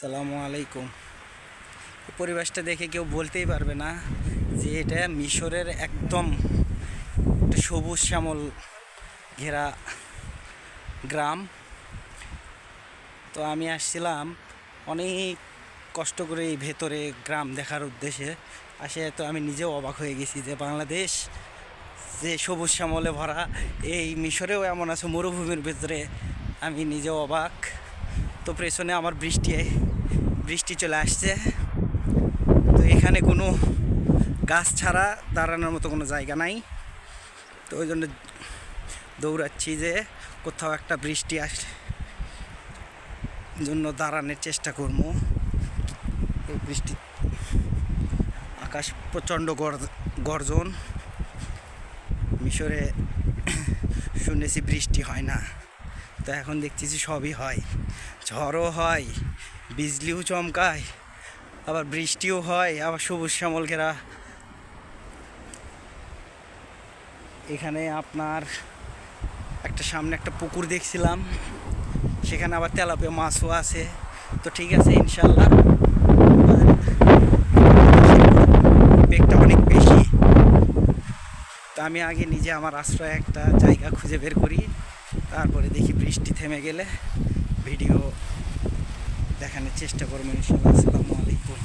সালামু আলাইকুম। পরিবেশটা দেখে কেউ বলতেই পারবে না যে এটা মিশরের একদম একটা সবুজ শ্যামল ঘেরা গ্রাম। তো আমি আসছিলাম অনেক কষ্ট করে এই ভেতরে গ্রাম দেখার উদ্দেশ্যে। তো আমি নিজেও অবাক হয়ে গেছি যে বাংলাদেশ যে সবুজ শ্যামলে ভরা, এই মিশরেও এমন আছে মরুভূমির ভেতরে। আমি নিজেও অবাক। তো পেছনে আমার বৃষ্টি চলে আসছে। তো এখানে কোনো গাছ ছাড়া দাঁড়ানোর মতো কোনো জায়গা নাই। তো ওই জন্য দৌড়াচ্ছি যে কোথাও একটা বৃষ্টি আসলে জন্য দাঁড়ানোর চেষ্টা করবো। এই বৃষ্টি, আকাশ প্রচণ্ড গর্জন। মিশরে শুনেছি বৃষ্টি হয় না, তো এখন দেখতেছি সবই হয়। ঝড়ও হয়, বিজলিও চমকায়, আবার বৃষ্টিও হয়, আবার সবুজ শ্যামল ঘেরা। এখানে আপনার সামনে একটা পুকুর দেখছিলাম, সেখানে আবার তেলাপিয়া মাছও আছে। তো ঠিক আছে, ইনশাল্লাহ। বেগটা অনেক বেশি, তো আমি আগে নিজে আমার আশ্রয় একটা জায়গা খুঁজে বের করি, তারপরে দেখি বৃষ্টি থেমে গেলে ভিডিও দেখানোর চেষ্টা করবো ইনশাল্লাহ। আসসালামু আলাইকুম।